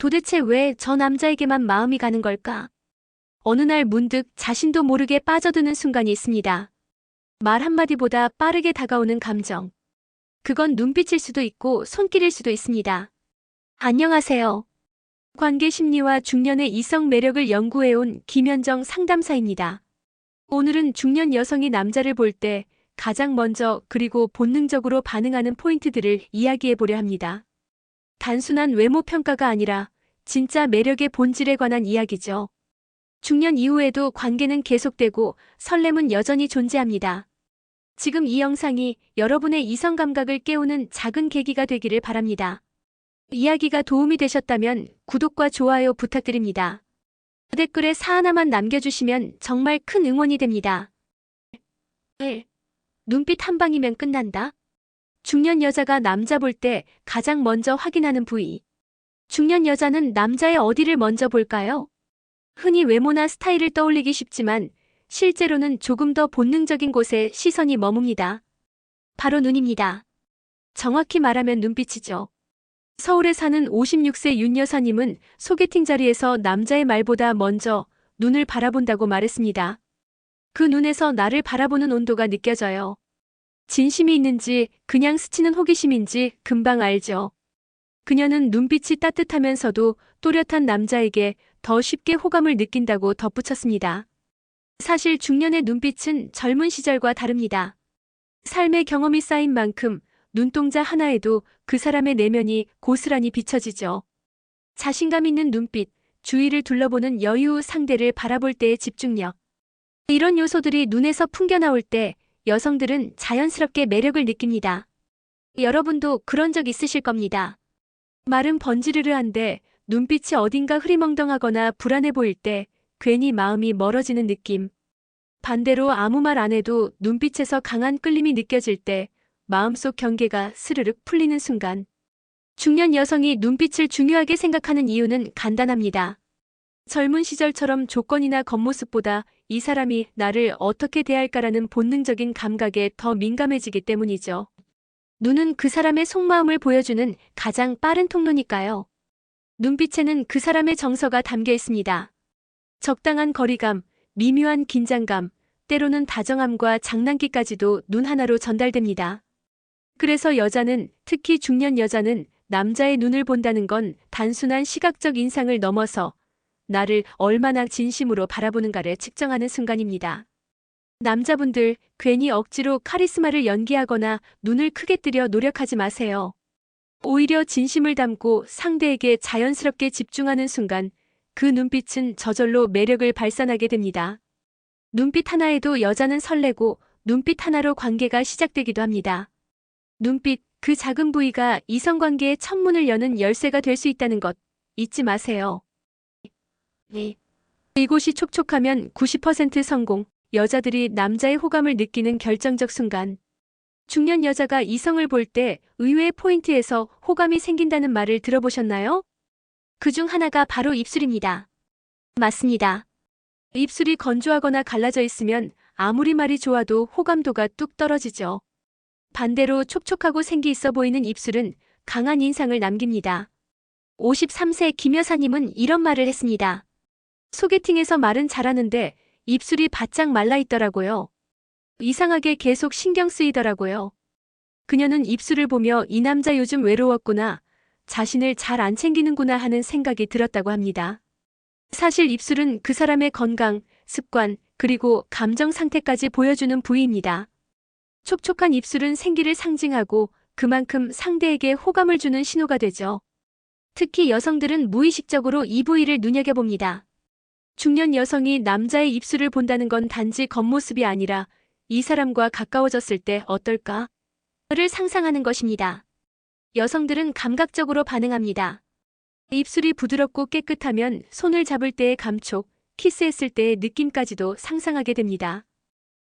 도대체 왜 저 남자에게만 마음이 가는 걸까? 어느 날 문득 자신도 모르게 빠져드는 순간이 있습니다. 말 한마디보다 빠르게 다가오는 감정. 그건 눈빛일 수도 있고 손길일 수도 있습니다. 안녕하세요. 관계 심리와 중년의 이성 매력을 연구해온 김현정 상담사입니다. 오늘은 중년 여성이 남자를 볼 때 가장 먼저 그리고 본능적으로 반응하는 포인트들을 이야기해 보려 합니다. 단순한 외모 평가가 아니라 진짜 매력의 본질에 관한 이야기죠. 중년 이후에도 관계는 계속되고 설렘은 여전히 존재합니다. 지금 이 영상이 여러분의 이성 감각을 깨우는 작은 계기가 되기를 바랍니다. 이야기가 도움이 되셨다면 구독과 좋아요 부탁드립니다. 댓글에 사 하나만 남겨주시면 정말 큰 응원이 됩니다. 1. 눈빛 한 방이면 끝난다. 중년 여자가 남자 볼 때 가장 먼저 확인하는 부위. 중년 여자는 남자의 어디를 먼저 볼까요? 흔히 외모나 스타일을 떠올리기 쉽지만 실제로는 조금 더 본능적인 곳에 시선이 머뭅니다. 바로 눈입니다. 정확히 말하면 눈빛이죠. 서울에 사는 56세 윤 여사님은 소개팅 자리에서 남자의 말보다 먼저 눈을 바라본다고 말했습니다. 그 눈에서 나를 바라보는 온도가 느껴져요. 진심이 있는지 그냥 스치는 호기심인지 금방 알죠. 그녀는 눈빛이 따뜻하면서도 또렷한 남자에게 더 쉽게 호감을 느낀다고 덧붙였습니다. 사실 중년의 눈빛은 젊은 시절과 다릅니다. 삶의 경험이 쌓인 만큼 눈동자 하나에도 그 사람의 내면이 고스란히 비춰지죠. 자신감 있는 눈빛, 주위를 둘러보는 여유, 상대를 바라볼 때의 집중력. 이런 요소들이 눈에서 풍겨나올 때 여성들은 자연스럽게 매력을 느낍니다. 여러분도 그런 적 있으실 겁니다. 말은 번지르르한데 눈빛이 어딘가 흐리멍덩하거나 불안해 보일 때 괜히 마음이 멀어지는 느낌. 반대로 아무 말 안 해도 눈빛에서 강한 끌림이 느껴질 때 마음속 경계가 스르륵 풀리는 순간. 중년 여성이 눈빛을 중요하게 생각하는 이유는 간단합니다. 젊은 시절처럼 조건이나 겉모습보다 이 사람이 나를 어떻게 대할까라는 본능적인 감각에 더 민감해지기 때문이죠. 눈은 그 사람의 속마음을 보여주는 가장 빠른 통로니까요. 눈빛에는 그 사람의 정서가 담겨 있습니다. 적당한 거리감, 미묘한 긴장감, 때로는 다정함과 장난기까지도 눈 하나로 전달됩니다. 그래서 여자는, 특히 중년 여자는 남자의 눈을 본다는 건 단순한 시각적 인상을 넘어서 나를 얼마나 진심으로 바라보는가를 측정하는 순간입니다. 남자분들, 괜히 억지로 카리스마를 연기하거나 눈을 크게 뜨려 노력하지 마세요. 오히려 진심을 담고 상대에게 자연스럽게 집중하는 순간 그 눈빛은 저절로 매력을 발산하게 됩니다. 눈빛 하나에도 여자는 설레고 눈빛 하나로 관계가 시작되기도 합니다. 눈빛, 그 작은 부위가 이성관계의 첫 문을 여는 열쇠가 될 수 있다는 것 잊지 마세요. 이곳이 촉촉하면 90% 성공. 여자들이 남자의 호감을 느끼는 결정적 순간. 중년 여자가 이성을 볼 때 의외의 포인트에서 호감이 생긴다는 말을 들어보셨나요? 그중 하나가 바로 입술입니다. 맞습니다. 입술이 건조하거나 갈라져 있으면 아무리 말이 좋아도 호감도가 뚝 떨어지죠. 반대로 촉촉하고 생기 있어 보이는 입술은 강한 인상을 남깁니다. 53세 김 여사님은 이런 말을 했습니다. 소개팅에서 말은 잘하는데 입술이 바짝 말라 있더라고요. 이상하게 계속 신경 쓰이더라고요. 그녀는 입술을 보며 이 남자 요즘 외로웠구나, 자신을 잘 안 챙기는구나 하는 생각이 들었다고 합니다. 사실 입술은 그 사람의 건강, 습관, 그리고 감정 상태까지 보여주는 부위입니다. 촉촉한 입술은 생기를 상징하고 그만큼 상대에게 호감을 주는 신호가 되죠. 특히 여성들은 무의식적으로 이 부위를 눈여겨봅니다. 중년 여성이 남자의 입술을 본다는 건 단지 겉모습이 아니라 이 사람과 가까워졌을 때 어떨까? 를 상상하는 것입니다. 여성들은 감각적으로 반응합니다. 입술이 부드럽고 깨끗하면 손을 잡을 때의 감촉, 키스했을 때의 느낌까지도 상상하게 됩니다.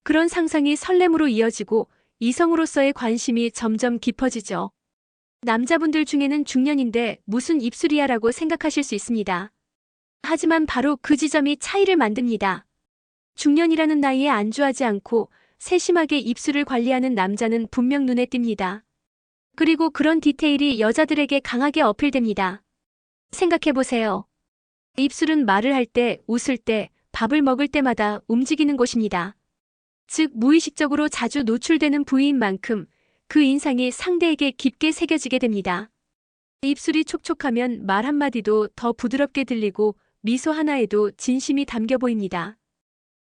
그런 상상이 설렘으로 이어지고 이성으로서의 관심이 점점 깊어지죠. 남자분들 중에는 중년인데 무슨 입술이야 라고 생각하실 수 있습니다. 하지만 바로 그 지점이 차이를 만듭니다. 중년이라는 나이에 안주하지 않고 세심하게 입술을 관리하는 남자는 분명 눈에 띕니다. 그리고 그런 디테일이 여자들에게 강하게 어필됩니다. 생각해보세요. 입술은 말을 할 때, 웃을 때, 밥을 먹을 때마다 움직이는 곳입니다. 즉, 무의식적으로 자주 노출되는 부위인 만큼 그 인상이 상대에게 깊게 새겨지게 됩니다. 입술이 촉촉하면 말 한마디도 더 부드럽게 들리고 미소 하나에도 진심이 담겨 보입니다.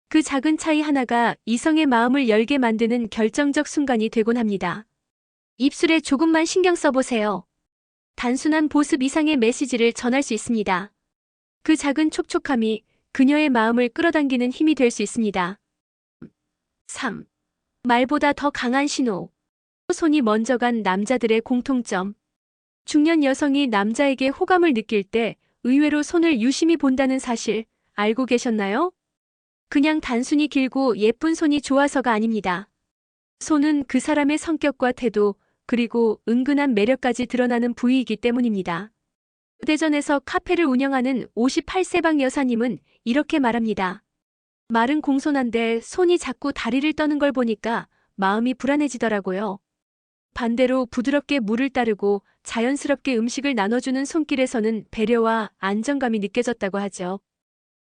그 작은 차이 하나가 이성의 마음을 열게 만드는 결정적 순간이 되곤 합니다. 입술에 조금만 신경 써보세요. 단순한 보습 이상의 메시지를 전할 수 있습니다. 그 작은 촉촉함이 그녀의 마음을 끌어당기는 힘이 될 수 있습니다. 3. 말보다 더 강한 신호. 손이 먼저 간 남자들의 공통점. 중년 여성이 남자에게 호감을 느낄 때 의외로 손을 유심히 본다는 사실 알고 계셨나요? 그냥 단순히 길고 예쁜 손이 좋아서가 아닙니다. 손은 그 사람의 성격과 태도, 그리고 은근한 매력까지 드러나는 부위이기 때문입니다. 휴대전에서 카페를 운영하는 58세방 여사님은 이렇게 말합니다. 말은 공손한데 손이 자꾸 다리를 떠는 걸 보니까 마음이 불안해지더라고요. 반대로 부드럽게 물을 따르고 자연스럽게 음식을 나눠주는 손길에서는 배려와 안정감이 느껴졌다고 하죠.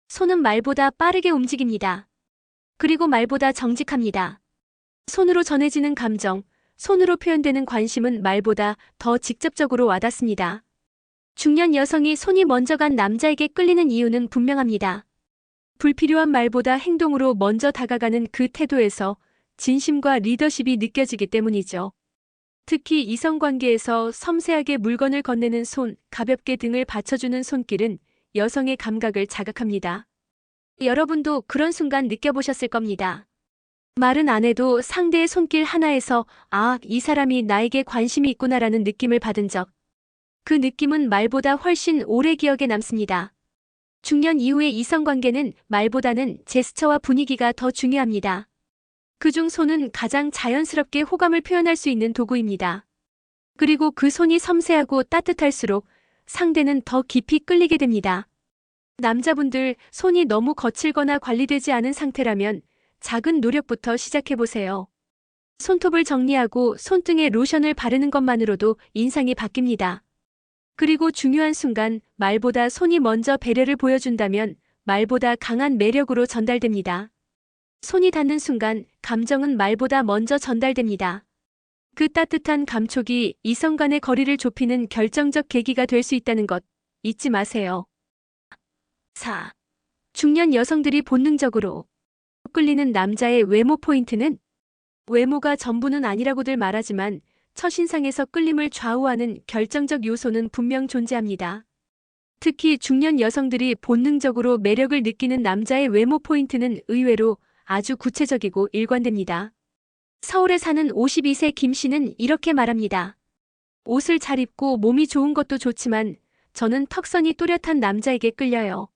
손은 말보다 빠르게 움직입니다. 그리고 말보다 정직합니다. 손으로 전해지는 감정, 손으로 표현되는 관심은 말보다 더 직접적으로 와닿습니다. 중년 여성이 손이 먼저 간 남자에게 끌리는 이유는 분명합니다. 불필요한 말보다 행동으로 먼저 다가가는 그 태도에서 진심과 리더십이 느껴지기 때문이죠. 특히 이성관계에서 섬세하게 물건을 건네는 손, 가볍게 등을 받쳐주는 손길은 여성의 감각을 자극합니다. 여러분도 그런 순간 느껴보셨을 겁니다. 말은 안 해도 상대의 손길 하나에서 아, 이 사람이 나에게 관심이 있구나라는 느낌을 받은 적. 그 느낌은 말보다 훨씬 오래 기억에 남습니다. 중년 이후의 이성관계는 말보다는 제스처와 분위기가 더 중요합니다. 그중 손은 가장 자연스럽게 호감을 표현할 수 있는 도구입니다. 그리고 그 손이 섬세하고 따뜻할수록 상대는 더 깊이 끌리게 됩니다. 남자분들 손이 너무 거칠거나 관리되지 않은 상태라면 작은 노력부터 시작해보세요. 손톱을 정리하고 손등에 로션을 바르는 것만으로도 인상이 바뀝니다. 그리고 중요한 순간 말보다 손이 먼저 배려를 보여준다면 말보다 강한 매력으로 전달됩니다. 손이 닿는 순간 감정은 말보다 먼저 전달됩니다. 그 따뜻한 감촉이 이성 간의 거리를 좁히는 결정적 계기가 될 수 있다는 것 잊지 마세요. 4. 중년 여성들이 본능적으로 끌리는 남자의 외모 포인트는 외모가 전부는 아니라고들 말하지만 첫인상에서 끌림을 좌우하는 결정적 요소는 분명 존재합니다. 특히 중년 여성들이 본능적으로 매력을 느끼는 남자의 외모 포인트는 의외로 아주 구체적이고 일관됩니다. 서울에 사는 52세 김 씨는 이렇게 말합니다. 옷을 잘 입고 몸이 좋은 것도 좋지만 저는 턱선이 또렷한 남자에게 끌려요.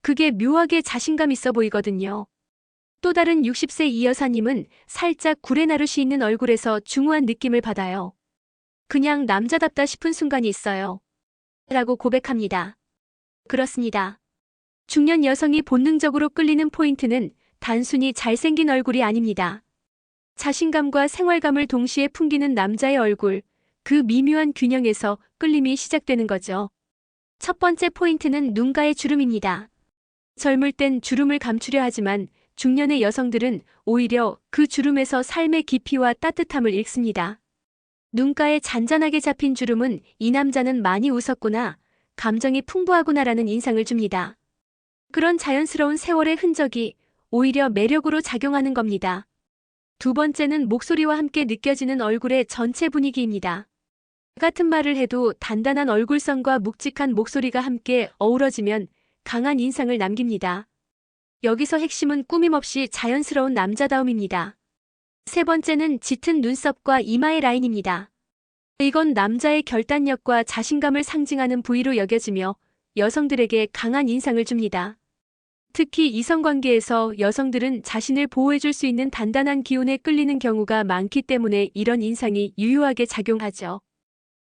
그게 묘하게 자신감 있어 보이거든요. 또 다른 60세 이 여사님은 살짝 구레나룻이 있는 얼굴에서 중후한 느낌을 받아요. 그냥 남자답다 싶은 순간이 있어요. 라고 고백합니다. 그렇습니다. 중년 여성이 본능적으로 끌리는 포인트는 단순히 잘생긴 얼굴이 아닙니다. 자신감과 생활감을 동시에 풍기는 남자의 얼굴, 그 미묘한 균형에서 끌림이 시작되는 거죠. 첫 번째 포인트는 눈가의 주름입니다. 젊을 땐 주름을 감추려 하지만 중년의 여성들은 오히려 그 주름에서 삶의 깊이와 따뜻함을 읽습니다. 눈가에 잔잔하게 잡힌 주름은 이 남자는 많이 웃었구나, 감정이 풍부하구나라는 인상을 줍니다. 그런 자연스러운 세월의 흔적이 오히려 매력으로 작용하는 겁니다. 두 번째는 목소리와 함께 느껴지는 얼굴의 전체 분위기입니다. 같은 말을 해도 단단한 얼굴선과 묵직한 목소리가 함께 어우러지면 강한 인상을 남깁니다. 여기서 핵심은 꾸밈없이 자연스러운 남자다움입니다. 세 번째는 짙은 눈썹과 이마의 라인입니다. 이건 남자의 결단력과 자신감을 상징하는 부위로 여겨지며 여성들에게 강한 인상을 줍니다. 특히 이성관계에서 여성들은 자신을 보호해줄 수 있는 단단한 기운에 끌리는 경우가 많기 때문에 이런 인상이 유효하게 작용하죠.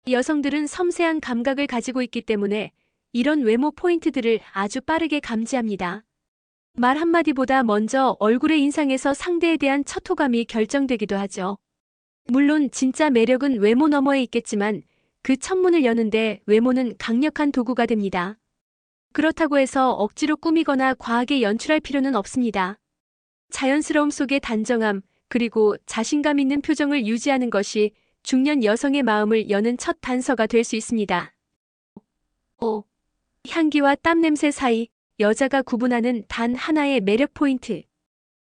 여성들은 섬세한 감각을 가지고 있기 때문에 이런 외모 포인트들을 아주 빠르게 감지합니다. 말 한마디보다 먼저 얼굴의 인상에서 상대에 대한 첫 호감이 결정되기도 하죠. 물론 진짜 매력은 외모 너머에 있겠지만 그 천문을 여는데 외모는 강력한 도구가 됩니다. 그렇다고 해서 억지로 꾸미거나 과하게 연출할 필요는 없습니다. 자연스러움 속의 단정함, 그리고 자신감 있는 표정을 유지하는 것이 중년 여성의 마음을 여는 첫 단서가 될 수 있습니다. 5. 향기와 땀 냄새 사이 여자가 구분하는 단 하나의 매력 포인트.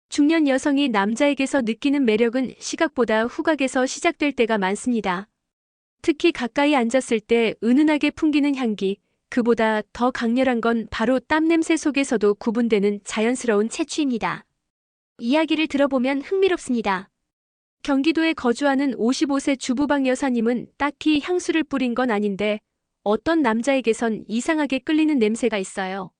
중년 여성이 남자에게서 느끼는 매력은 시각보다 후각에서 시작될 때가 많습니다. 특히 가까이 앉았을 때 은은하게 풍기는 향기, 그보다 더 강렬한 건 바로 땀 냄새 속에서도 구분되는 자연스러운 채취입니다. 이야기를 들어보면 흥미롭습니다. 경기도에 거주하는 55세 주부방 여사님은 딱히 향수를 뿌린 건 아닌데 어떤 남자에게선 이상하게 끌리는 냄새가 있어요.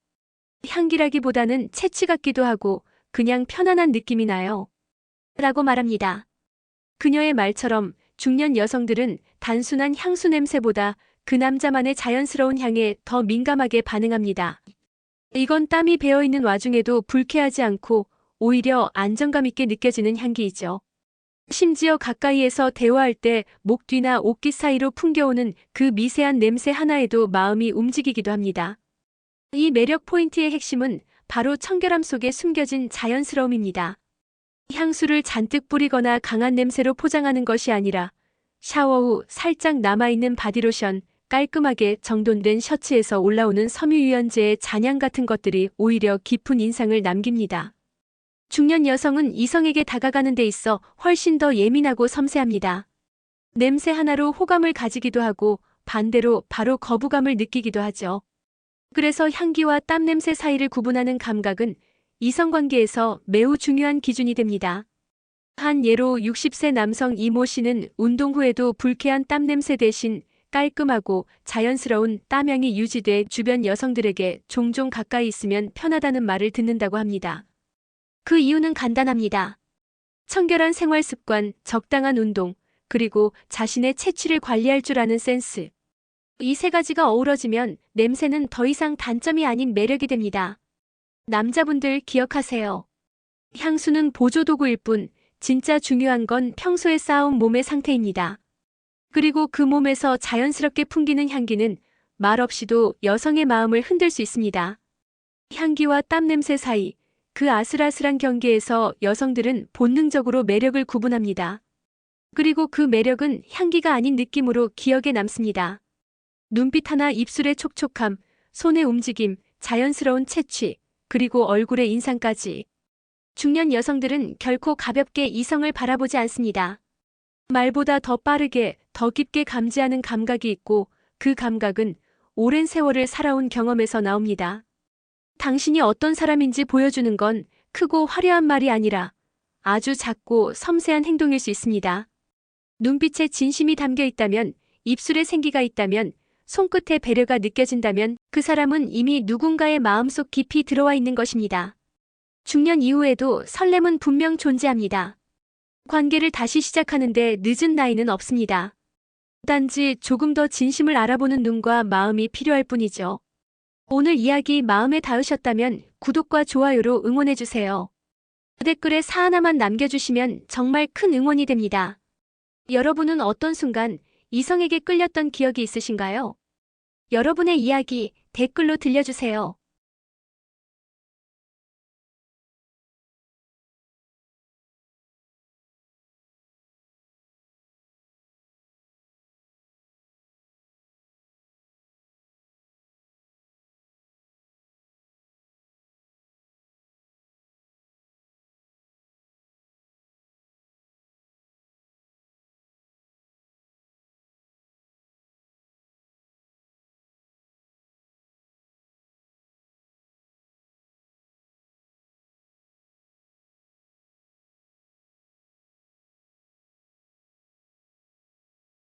향기라기보다는 채취 같기도 하고 그냥 편안한 느낌이 나요. 라고 말합니다. 그녀의 말처럼 중년 여성들은 단순한 향수 냄새보다 그 남자만의 자연스러운 향에 더 민감하게 반응합니다. 이건 땀이 배어있는 와중에도 불쾌하지 않고 오히려 안정감 있게 느껴지는 향기이죠. 심지어 가까이에서 대화할 때 목 뒤나 옷깃 사이로 풍겨오는 그 미세한 냄새 하나에도 마음이 움직이기도 합니다. 이 매력 포인트의 핵심은 바로 청결함 속에 숨겨진 자연스러움입니다. 향수를 잔뜩 뿌리거나 강한 냄새로 포장하는 것이 아니라 샤워 후 살짝 남아있는 바디로션, 깔끔하게 정돈된 셔츠에서 올라오는 섬유유연제의 잔향 같은 것들이 오히려 깊은 인상을 남깁니다. 중년 여성은 이성에게 다가가는 데 있어 훨씬 더 예민하고 섬세합니다. 냄새 하나로 호감을 가지기도 하고 반대로 바로 거부감을 느끼기도 하죠. 그래서 향기와 땀 냄새 사이를 구분하는 감각은 이성관계에서 매우 중요한 기준이 됩니다. 한 예로 60세 남성 이모 씨는 운동 후에도 불쾌한 땀 냄새 대신 깔끔하고 자연스러운 땀향이 유지돼 주변 여성들에게 종종 가까이 있으면 편하다는 말을 듣는다고 합니다. 그 이유는 간단합니다. 청결한 생활 습관, 적당한 운동, 그리고 자신의 체취를 관리할 줄 아는 센스. 이 세 가지가 어우러지면 냄새는 더 이상 단점이 아닌 매력이 됩니다. 남자분들 기억하세요. 향수는 보조도구일 뿐 진짜 중요한 건 평소에 쌓아온 몸의 상태입니다. 그리고 그 몸에서 자연스럽게 풍기는 향기는 말없이도 여성의 마음을 흔들 수 있습니다. 향기와 땀 냄새 사이, 그 아슬아슬한 경계에서 여성들은 본능적으로 매력을 구분합니다. 그리고 그 매력은 향기가 아닌 느낌으로 기억에 남습니다. 눈빛 하나, 입술의 촉촉함, 손의 움직임, 자연스러운 채취, 그리고 얼굴의 인상까지. 중년 여성들은 결코 가볍게 이성을 바라보지 않습니다. 말보다 더 빠르게, 더 깊게 감지하는 감각이 있고 그 감각은 오랜 세월을 살아온 경험에서 나옵니다. 당신이 어떤 사람인지 보여주는 건 크고 화려한 말이 아니라 아주 작고 섬세한 행동일 수 있습니다. 눈빛에 진심이 담겨 있다면, 입술에 생기가 있다면, 손끝에 배려가 느껴진다면 그 사람은 이미 누군가의 마음속 깊이 들어와 있는 것입니다. 중년 이후에도 설렘은 분명 존재합니다. 관계를 다시 시작하는데 늦은 나이는 없습니다. 단지 조금 더 진심을 알아보는 눈과 마음이 필요할 뿐이죠. 오늘 이야기 마음에 닿으셨다면 구독과 좋아요로 응원해주세요. 댓글에 사 하나만 남겨주시면 정말 큰 응원이 됩니다. 여러분은 어떤 순간 이성에게 끌렸던 기억이 있으신가요? 여러분의 이야기 댓글로 들려주세요.